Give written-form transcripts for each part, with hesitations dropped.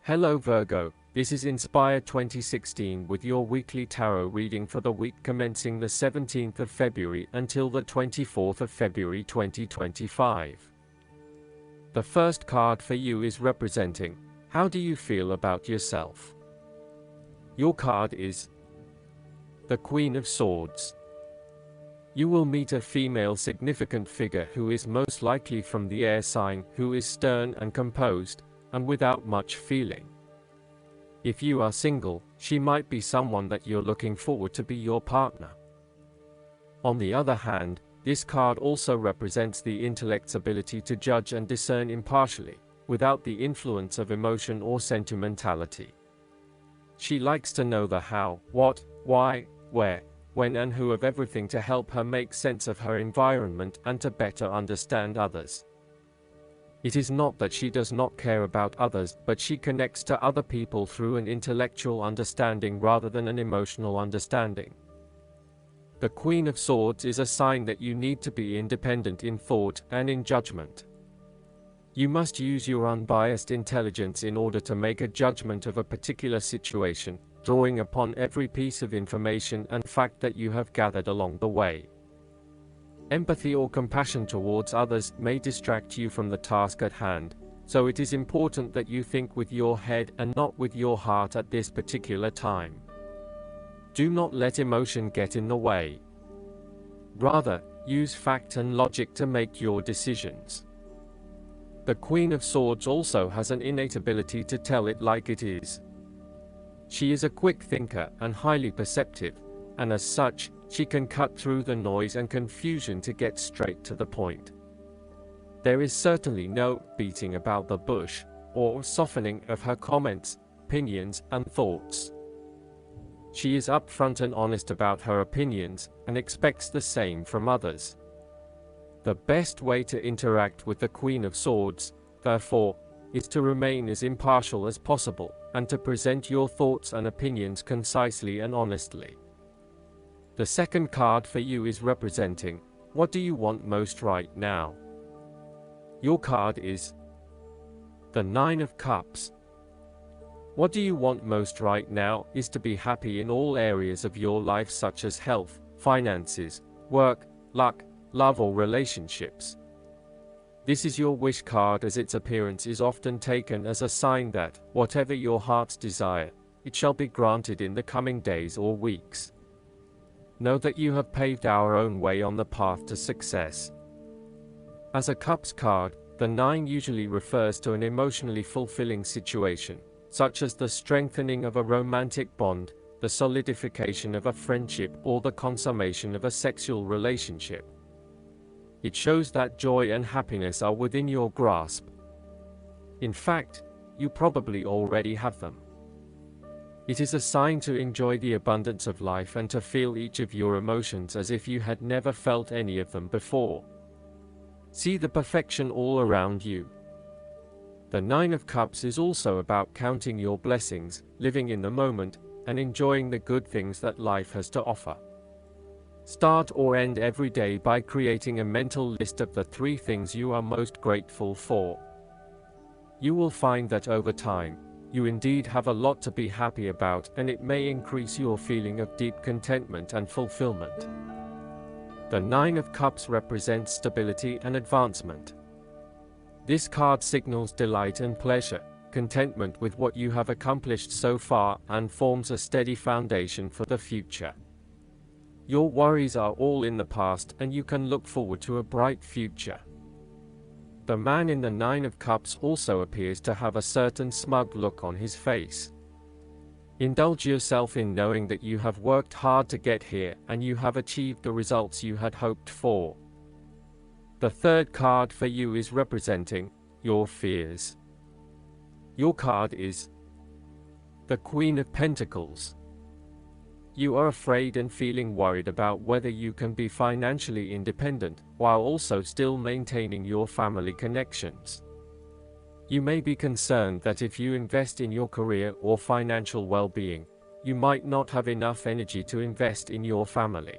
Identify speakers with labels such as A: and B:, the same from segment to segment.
A: Hello Virgo, this is Inspire 2016 with your weekly tarot reading for the week commencing the 17th of February until the 24th of February 2025. The first card for you is representing, how do you feel about yourself? Your card is the Queen of Swords. You will meet a female significant figure who is most likely from the air sign, who is stern and composed, and without much feeling. If you are single, she might be someone that you're looking forward to be your partner. On the other hand, this card also represents the intellect's ability to judge and discern impartially, without the influence of emotion or sentimentality. She likes to know the how, what, why, where, when and who of everything to help her make sense of her environment and to better understand others. It is not that she does not care about others, but she connects to other people through an intellectual understanding rather than an emotional understanding. The Queen of Swords is a sign that you need to be independent in thought and in judgment. You must use your unbiased intelligence in order to make a judgment of a particular situation, drawing upon every piece of information and fact that you have gathered along the way. Empathy or compassion towards others may distract you from the task at hand, so it is important that you think with your head and not with your heart at this particular time. Do not let emotion get in the way. Rather, use fact and logic to make your decisions. The Queen of Swords also has an innate ability to tell it like it is. She is a quick thinker and highly perceptive, and as such, she can cut through the noise and confusion to get straight to the point. There is certainly no beating about the bush, or softening of her comments, opinions, and thoughts. She is upfront and honest about her opinions, and expects the same from others. The best way to interact with the Queen of Swords, therefore, is to remain as impartial as possible, and to present your thoughts and opinions concisely and honestly. The second card for you is representing, what do you want most right now? Your card is the Nine of Cups. What do you want most right now is to be happy in all areas of your life such as health, finances, work, luck, love or relationships. This is your wish card, as its appearance is often taken as a sign that, whatever your heart's desire, it shall be granted in the coming days or weeks. Know that you have paved our own way on the path to success. As a Cups card, the 9 usually refers to an emotionally fulfilling situation, such as the strengthening of a romantic bond, the solidification of a friendship, or the consummation of a sexual relationship. It shows that joy and happiness are within your grasp. In fact, you probably already have them. It is a sign to enjoy the abundance of life and to feel each of your emotions as if you had never felt any of them before. See the perfection all around you. The Nine of Cups is also about counting your blessings, living in the moment, and enjoying the good things that life has to offer. Start or end every day by creating a mental list of the 3 things you are most grateful for. You will find that over time, you indeed have a lot to be happy about, and it may increase your feeling of deep contentment and fulfillment. The Nine of Cups represents stability and advancement. This card signals delight and pleasure, contentment with what you have accomplished so far, and forms a steady foundation for the future. Your worries are all in the past, and you can look forward to a bright future. The man in the Nine of Cups also appears to have a certain smug look on his face. Indulge yourself in knowing that you have worked hard to get here, and you have achieved the results you had hoped for. The third card for you is representing your fears. Your card is the Queen of Pentacles. You are afraid and feeling worried about whether you can be financially independent, while also still maintaining your family connections. You may be concerned that if you invest in your career or financial well-being, you might not have enough energy to invest in your family.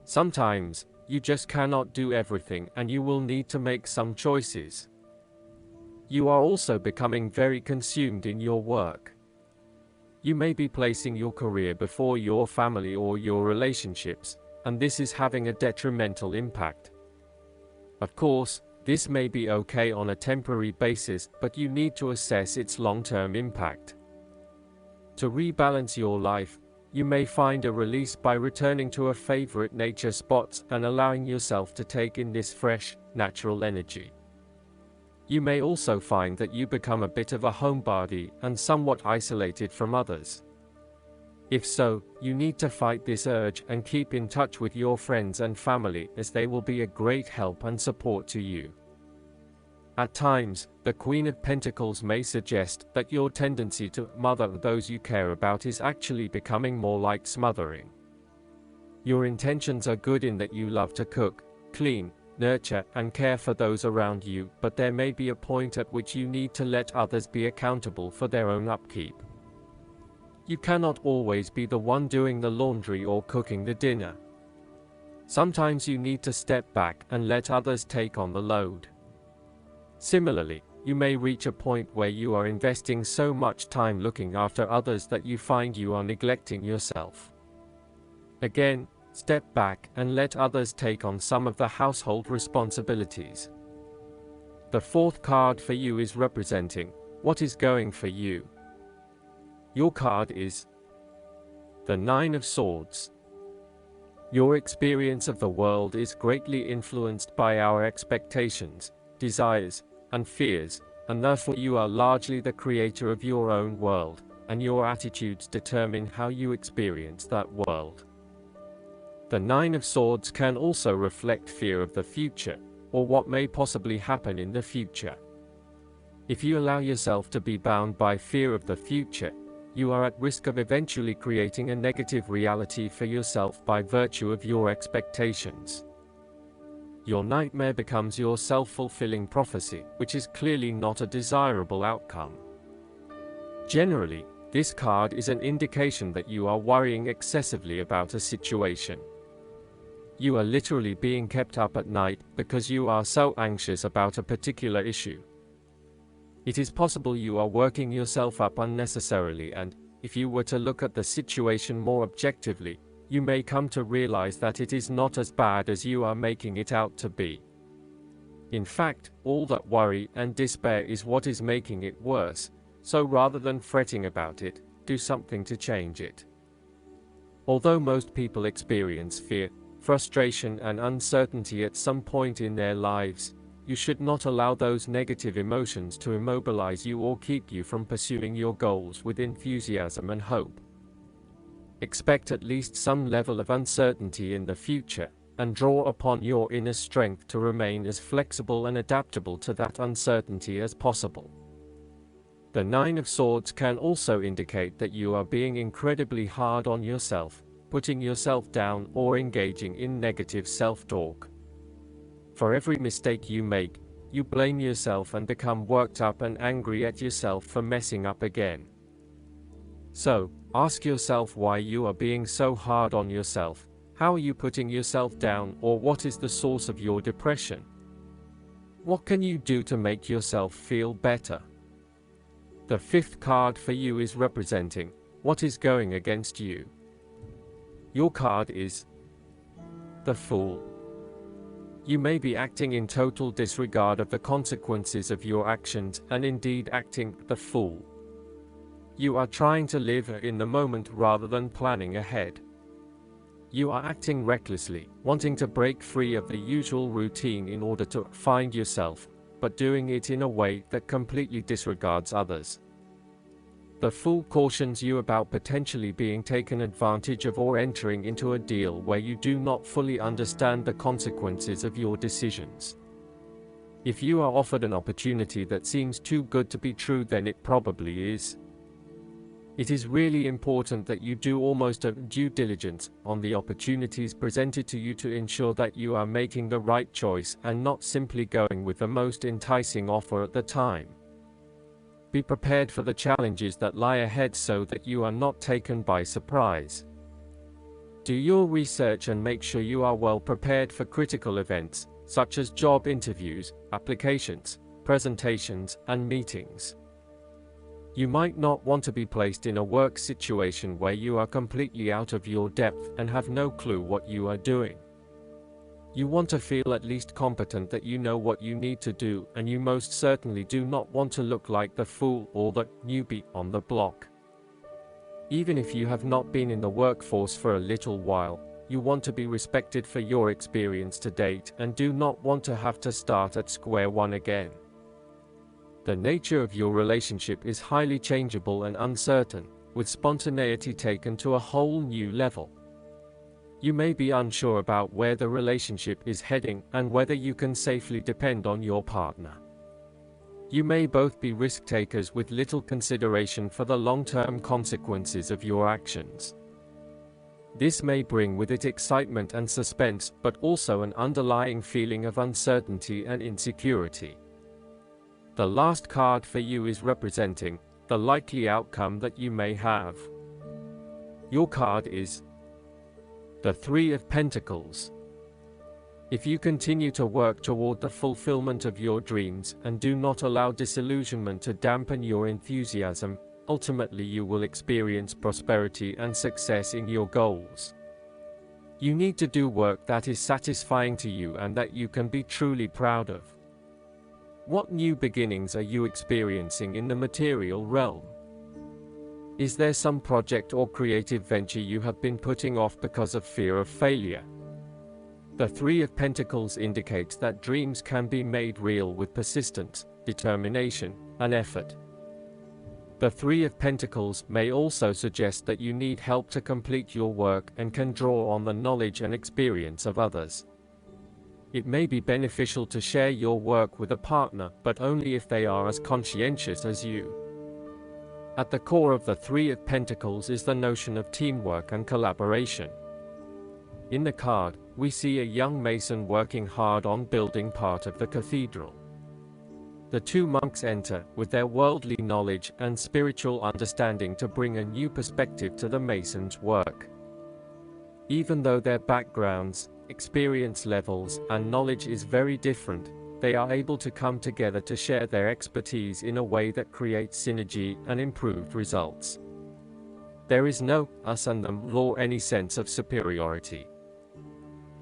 A: Sometimes, you just cannot do everything, and you will need to make some choices. You are also becoming very consumed in your work. You may be placing your career before your family or your relationships, and this is having a detrimental impact. Of course, this may be okay on a temporary basis, but you need to assess its long-term impact. To rebalance your life, you may find a release by returning to a favorite nature spot and allowing yourself to take in this fresh, natural energy. You may also find that you become a bit of a homebody and somewhat isolated from others. If so, you need to fight this urge and keep in touch with your friends and family, as they will be a great help and support to you. At times, the Queen of Pentacles may suggest that your tendency to mother those you care about is actually becoming more like smothering. Your intentions are good in that you love to cook, clean, nurture, and care for those around you, but there may be a point at which you need to let others be accountable for their own upkeep. You cannot always be the one doing the laundry or cooking the dinner. Sometimes you need to step back and let others take on the load. Similarly, you may reach a point where you are investing so much time looking after others that you find you are neglecting yourself. Again, step back and let others take on some of the household responsibilities. The fourth card for you is representing what is going for you. Your card is the Nine of Swords. Your experience of the world is greatly influenced by our expectations, desires, and fears, and therefore you are largely the creator of your own world, and your attitudes determine how you experience that world. The Nine of Swords can also reflect fear of the future, or what may possibly happen in the future. If you allow yourself to be bound by fear of the future, you are at risk of eventually creating a negative reality for yourself by virtue of your expectations. Your nightmare becomes your self-fulfilling prophecy, which is clearly not a desirable outcome. Generally, this card is an indication that you are worrying excessively about a situation. You are literally being kept up at night because you are so anxious about a particular issue. It is possible you are working yourself up unnecessarily, and, if you were to look at the situation more objectively, you may come to realize that it is not as bad as you are making it out to be. In fact, all that worry and despair is what is making it worse, so rather than fretting about it, do something to change it. Although most people experience fear, frustration, and uncertainty at some point in their lives, you should not allow those negative emotions to immobilize you or keep you from pursuing your goals with enthusiasm and hope. Expect at least some level of uncertainty in the future, and draw upon your inner strength to remain as flexible and adaptable to that uncertainty as possible. The Nine of Swords can also indicate that you are being incredibly hard on yourself, putting yourself down, or engaging in negative self-talk. For every mistake you make, you blame yourself and become worked up and angry at yourself for messing up again. So, ask yourself why you are being so hard on yourself. How are you putting yourself down, or what is the source of your depression? What can you do to make yourself feel better? The fifth card for you is representing what is going against you. Your card is the Fool. You may be acting in total disregard of the consequences of your actions, and indeed acting the fool. You are trying to live in the moment rather than planning ahead. You are acting recklessly, wanting to break free of the usual routine in order to find yourself, but doing it in a way that completely disregards others. The Fool cautions you about potentially being taken advantage of or entering into a deal where you do not fully understand the consequences of your decisions. If you are offered an opportunity that seems too good to be true, then it probably is. It is really important that you do almost a due diligence on the opportunities presented to you to ensure that you are making the right choice and not simply going with the most enticing offer at the time. Be prepared for the challenges that lie ahead so that you are not taken by surprise. Do your research and make sure you are well prepared for critical events, such as job interviews, applications, presentations, and meetings. You might not want to be placed in a work situation where you are completely out of your depth and have no clue what you are doing. You want to feel at least competent, that you know what you need to do, and you most certainly do not want to look like the fool or the newbie on the block. Even if you have not been in the workforce for a little while, you want to be respected for your experience to date and do not want to have to start at square one again. The nature of your relationship is highly changeable and uncertain, with spontaneity taken to a whole new level. You may be unsure about where the relationship is heading and whether you can safely depend on your partner. You may both be risk takers with little consideration for the long-term consequences of your actions. This may bring with it excitement and suspense, but also an underlying feeling of uncertainty and insecurity. The last card for you is representing the likely outcome that you may have. Your card is the Three of Pentacles. If you continue to work toward the fulfillment of your dreams and do not allow disillusionment to dampen your enthusiasm, ultimately you will experience prosperity and success in your goals. You need to do work that is satisfying to you and that you can be truly proud of. What new beginnings are you experiencing in the material realm? Is there some project or creative venture you have been putting off because of fear of failure? The Three of Pentacles indicates that dreams can be made real with persistence, determination, and effort. The Three of Pentacles may also suggest that you need help to complete your work and can draw on the knowledge and experience of others. It may be beneficial to share your work with a partner, but only if they are as conscientious as you. At the core of the Three of Pentacles is the notion of teamwork and collaboration. In the card, we see a young mason working hard on building part of the cathedral. The two monks enter, with their worldly knowledge and spiritual understanding, to bring a new perspective to the mason's work. Even though their backgrounds, experience levels, and knowledge is very different, they are able to come together to share their expertise in a way that creates synergy and improved results. There is no us and them nor any sense of superiority.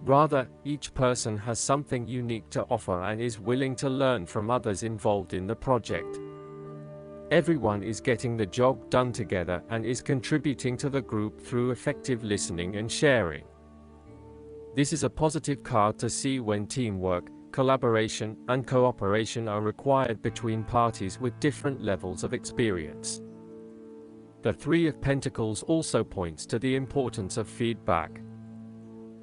A: Rather, each person has something unique to offer and is willing to learn from others involved in the project. Everyone is getting the job done together and is contributing to the group through effective listening and sharing. This is a positive card to see when teamwork, collaboration, and cooperation are required between parties with different levels of experience. The Three of Pentacles also points to the importance of feedback.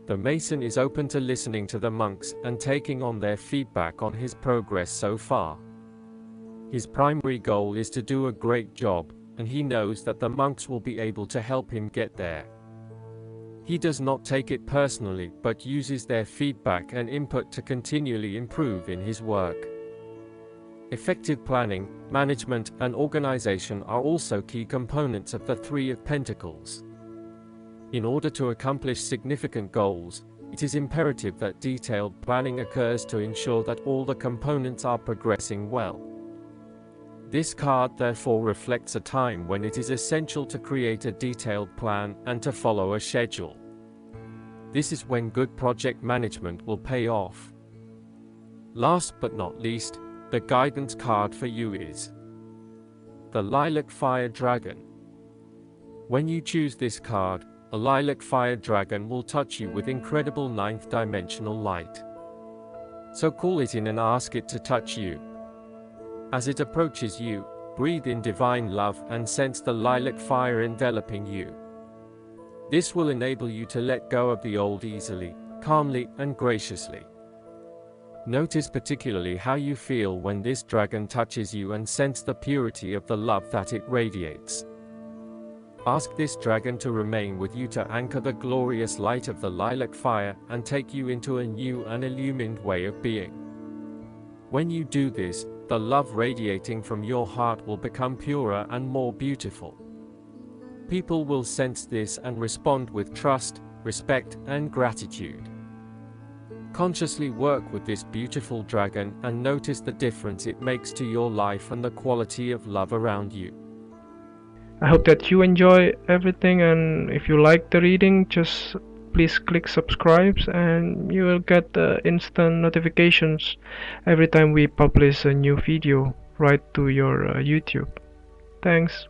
A: The mason is open to listening to the monks and taking on their feedback on his progress so far. His primary goal is to do a great job, and he knows that the monks will be able to help him get there. He does not take it personally, but uses their feedback and input to continually improve in his work. Effective planning, management, and organization are also key components of the Three of Pentacles. In order to accomplish significant goals, it is imperative that detailed planning occurs to ensure that all the components are progressing well. This card therefore reflects a time when it is essential to create a detailed plan and to follow a schedule. This is when good project management will pay off. Last but not least, the guidance card for you is the Lilac Fire Dragon. When you choose this card, a lilac fire dragon will touch you with incredible ninth-dimensional light. So call it in and ask it to touch you. As it approaches you, breathe in divine love and sense the lilac fire enveloping you. This will enable you to let go of the old easily, calmly, and graciously. Notice particularly how you feel when this dragon touches you and sense the purity of the love that it radiates. Ask this dragon to remain with you to anchor the glorious light of the lilac fire and take you into a new and illumined way of being. When you do this, the love radiating from your heart will become purer and more beautiful. People will sense this and respond with trust, respect, and gratitude. Consciously work with this beautiful dragon and notice the difference it makes to your life and the quality of love around you.
B: I hope that you enjoy everything, and if you like the reading, just please click subscribe and you will get instant notifications every time we publish a new video right to your YouTube. Thanks.